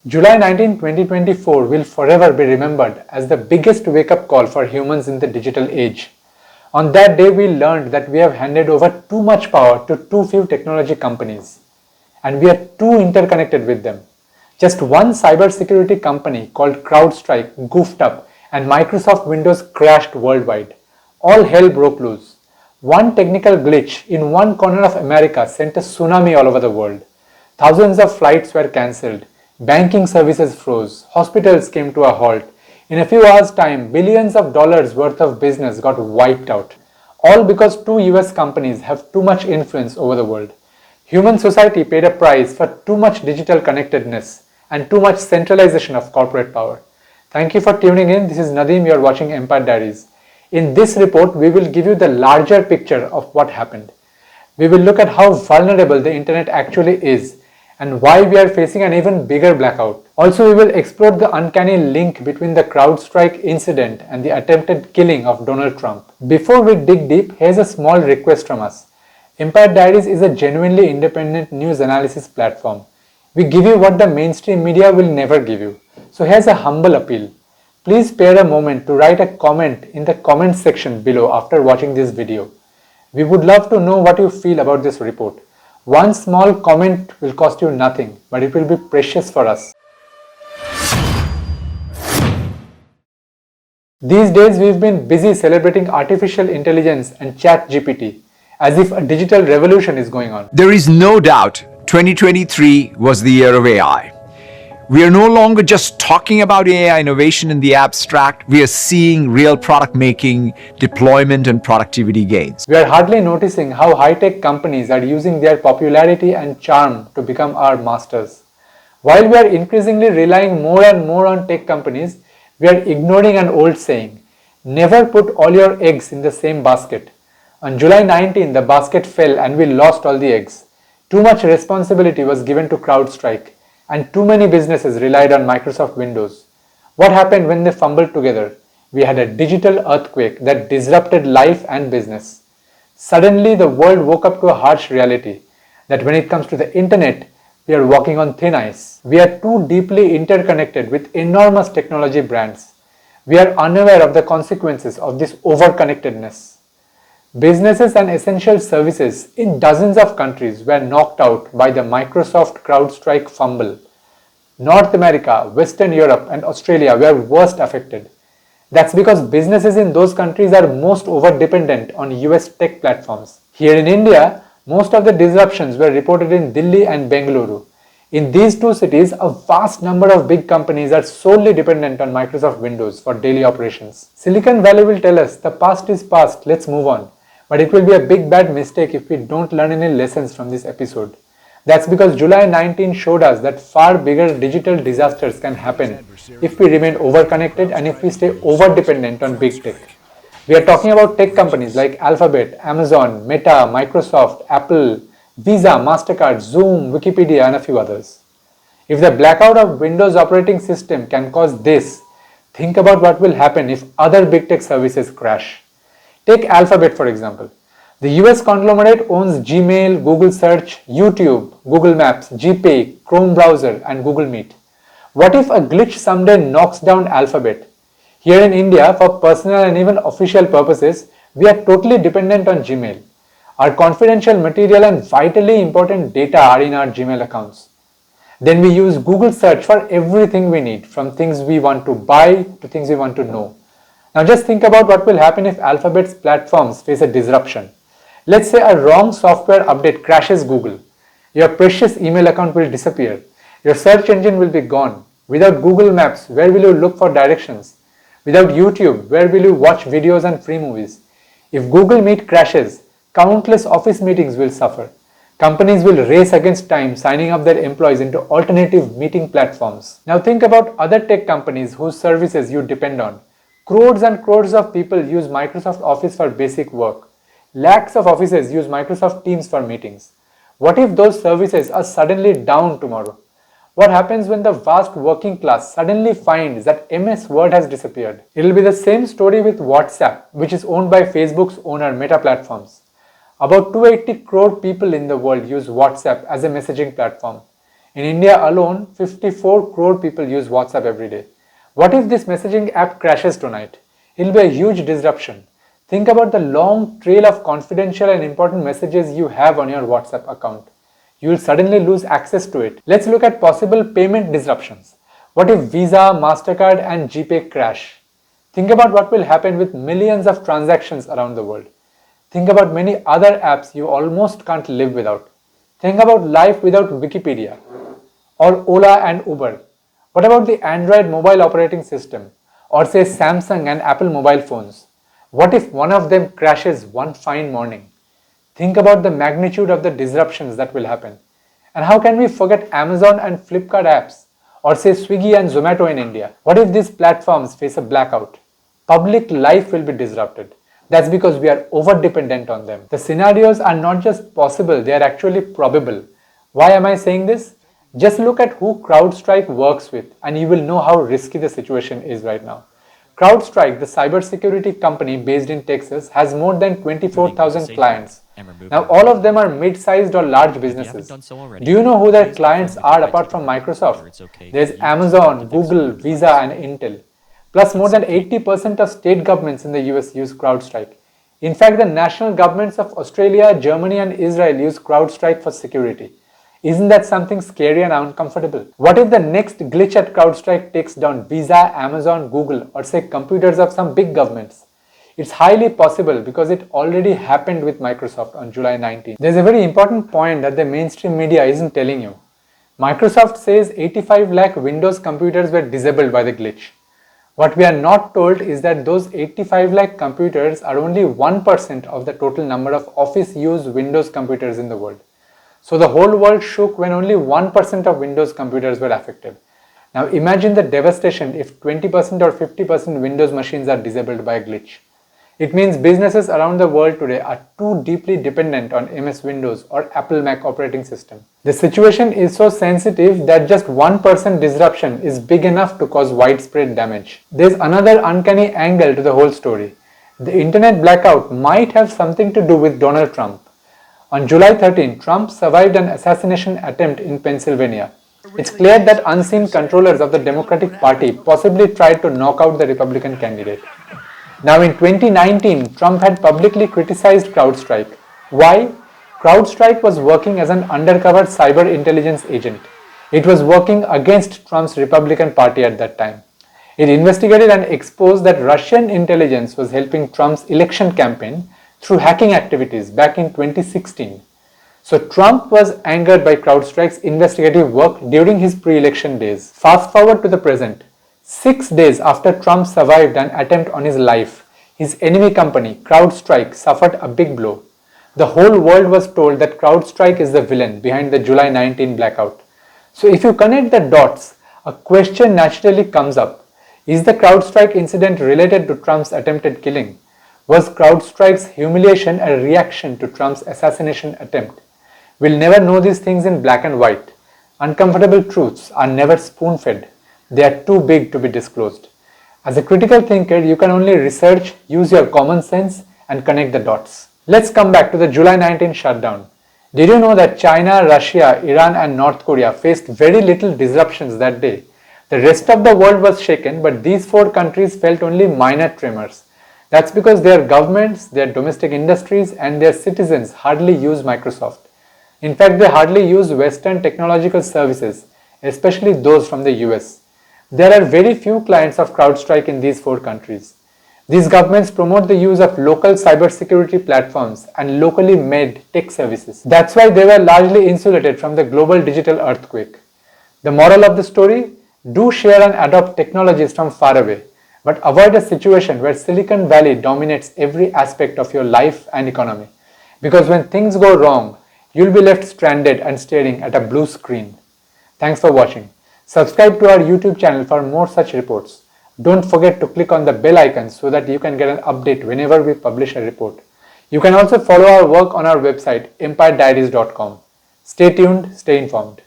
July 19, 2024 will forever be remembered as the biggest wake-up call for humans in the digital age. On that day, we learned that we have handed over too much power to too few technology companies, and we are too interconnected with them. Just one cybersecurity company called CrowdStrike goofed up and Microsoft Windows crashed worldwide. All hell broke loose. One technical glitch in one corner of America sent a tsunami all over the world. Thousands of flights were cancelled. Banking services froze. Hospitals came to a halt. In a few hours' time, billions of dollars worth of business got wiped out. All because two US companies have too much influence over the world. Human society paid a price for too much digital connectedness and too much centralization of corporate power. Thank you for tuning in. This is Nadeem. You are watching Empire Diaries. In this report, we will give you the larger picture of what happened. We will look at how vulnerable the internet actually is and why we are facing an even bigger blackout. Also, we will explore the uncanny link between the CrowdStrike incident and the attempted killing of Donald Trump. Before we dig deep, here's a small request from us. Empire Diaries is a genuinely independent news analysis platform. We give you what the mainstream media will never give you. So here's a humble appeal. Please spare a moment to write a comment in the comment section below after watching this video. We would love to know what you feel about this report. One small comment will cost you nothing, but it will be precious for us. These days we've been busy celebrating artificial intelligence and ChatGPT, as if a digital revolution is going on. There is no doubt 2023 was the year of AI. We are no longer just talking about AI innovation in the abstract, we are seeing real product making, deployment and productivity gains. We are hardly noticing how high-tech companies are using their popularity and charm to become our masters. While we are increasingly relying more and more on tech companies, we are ignoring an old saying, never put all your eggs in the same basket. On July 19, the basket fell and we lost all the eggs. Too much responsibility was given to CrowdStrike, and too many businesses relied on Microsoft Windows. What happened when they fumbled together? We had a digital earthquake that disrupted life and business. Suddenly, the world woke up to a harsh reality that when it comes to the internet, we are walking on thin ice. We are too deeply interconnected with enormous technology brands. We are unaware of the consequences of this overconnectedness. Businesses and essential services in dozens of countries were knocked out by the Microsoft CrowdStrike fumble. North America, Western Europe and Australia were worst affected. That's because businesses in those countries are most over-dependent on US tech platforms. Here in India, most of the disruptions were reported in Delhi and Bengaluru. In these two cities, a vast number of big companies are solely dependent on Microsoft Windows for daily operations. Silicon Valley will tell us the past is past, let's move on. But it will be a big bad mistake if we don't learn any lessons from this episode. That's because July 19 showed us that far bigger digital disasters can happen if we remain overconnected and if we stay over-dependent on big tech. We are talking about tech companies like Alphabet, Amazon, Meta, Microsoft, Apple, Visa, MasterCard, Zoom, Wikipedia and a few others. If the blackout of Windows operating system can cause this, think about what will happen if other big tech services crash. Take Alphabet for example. The US conglomerate owns Gmail, Google Search, YouTube, Google Maps, GPay, Chrome browser and Google Meet. What if a glitch someday knocks down Alphabet? Here in India, for personal and even official purposes, we are totally dependent on Gmail. Our confidential material and vitally important data are in our Gmail accounts. Then we use Google Search for everything we need, from things we want to buy to things we want to know. Now just think about what will happen if Alphabet's platforms face a disruption. Let's say a wrong software update crashes Google. Your precious email account will disappear. Your search engine will be gone. Without Google Maps, where will you look for directions? Without YouTube, where will you watch videos and free movies? If Google Meet crashes, countless office meetings will suffer. Companies will race against time, signing up their employees into alternative meeting platforms. Now think about other tech companies whose services you depend on. Crores and crores of people use Microsoft Office for basic work. Lakhs of offices use Microsoft Teams for meetings. What if those services are suddenly down tomorrow? What happens when the vast working class suddenly finds that MS Word has disappeared? It will be the same story with WhatsApp, which is owned by Facebook's owner Meta Platforms. About 280 crore people in the world use WhatsApp as a messaging platform. In India alone, 54 crore people use WhatsApp every day. What if this messaging app crashes tonight? It'll be a huge disruption. Think about the long trail of confidential and important messages you have on your WhatsApp account. You will suddenly lose access to it. Let's look at possible payment disruptions. What if Visa, MasterCard and GPay crash? Think about what will happen with millions of transactions around the world. Think about many other apps you almost can't live without. Think about life without Wikipedia or Ola and Uber. What about the Android mobile operating system or say Samsung and Apple mobile phones? What if one of them crashes one fine morning? Think about the magnitude of the disruptions that will happen. And how can we forget Amazon and Flipkart apps or say Swiggy and Zomato in India? What if these platforms face a blackout? Public life will be disrupted. That's because we are over-dependent on them. The scenarios are not just possible, they are actually probable. Why am I saying this? Just look at who CrowdStrike works with and you will know how risky the situation is right now. CrowdStrike, the cybersecurity company based in Texas, has more than 24,000 clients. Now all of them are mid-sized or large businesses. Do you know who their clients are apart from Microsoft? There's Amazon, Google, Visa and Intel. Plus more than 80% of state governments in the US use CrowdStrike. In fact, the national governments of Australia, Germany and Israel use CrowdStrike for security. Isn't that something scary and uncomfortable? What if the next glitch at CrowdStrike takes down Visa, Amazon, Google or say computers of some big governments? It's highly possible because it already happened with Microsoft on July 19. There's a very important point that the mainstream media isn't telling you. Microsoft says 85 lakh Windows computers were disabled by the glitch. What we are not told is that those 85 lakh computers are only 1% of the total number of Office use Windows computers in the world. So the whole world shook when only 1% of Windows computers were affected. Now imagine the devastation if 20% or 50% Windows machines are disabled by a glitch. It means businesses around the world today are too deeply dependent on MS Windows or Apple Mac operating system. The situation is so sensitive that just 1% disruption is big enough to cause widespread damage. There's another uncanny angle to the whole story. The internet blackout might have something to do with Donald Trump. On July 13, Trump survived an assassination attempt in Pennsylvania. It's clear that unseen controllers of the Democratic Party possibly tried to knock out the Republican candidate. Now in 2019, Trump had publicly criticized CrowdStrike. Why? CrowdStrike was working as an undercover cyber intelligence agent. It was working against Trump's Republican Party at that time. It investigated and exposed that Russian intelligence was helping Trump's election campaign through hacking activities back in 2016. So Trump was angered by CrowdStrike's investigative work during his pre-election days. Fast forward to the present. 6 days after Trump survived an attempt on his life, his enemy company, CrowdStrike, suffered a big blow. The whole world was told that CrowdStrike is the villain behind the July 19 blackout. So if you connect the dots, a question naturally comes up. Is the CrowdStrike incident related to Trump's attempted killing? Was CrowdStrike's humiliation a reaction to Trump's assassination attempt? We'll never know these things in black and white. Uncomfortable truths are never spoon-fed. They are too big to be disclosed. As a critical thinker, you can only research, use your common sense, and connect the dots. Let's come back to the July 19 shutdown. Did you know that China, Russia, Iran, and North Korea faced very little disruptions that day? The rest of the world was shaken, but these 4 countries felt only minor tremors. That's because their governments, their domestic industries, and their citizens hardly use Microsoft. In fact, they hardly use Western technological services, especially those from the US. There are very few clients of CrowdStrike in these 4 countries. These governments promote the use of local cybersecurity platforms and locally made tech services. That's why they were largely insulated from the global digital earthquake. The moral of the story? Do share and adopt technologies from far away, but avoid a situation where Silicon Valley dominates every aspect of your life and economy. Because when things go wrong, you'll be left stranded and staring at a blue screen. Thanks for watching. Subscribe to our YouTube channel for more such reports. Don't forget to click on the bell icon so that you can get an update whenever we publish a report. You can also follow our work on our website empirediaries.com. Stay tuned, stay informed.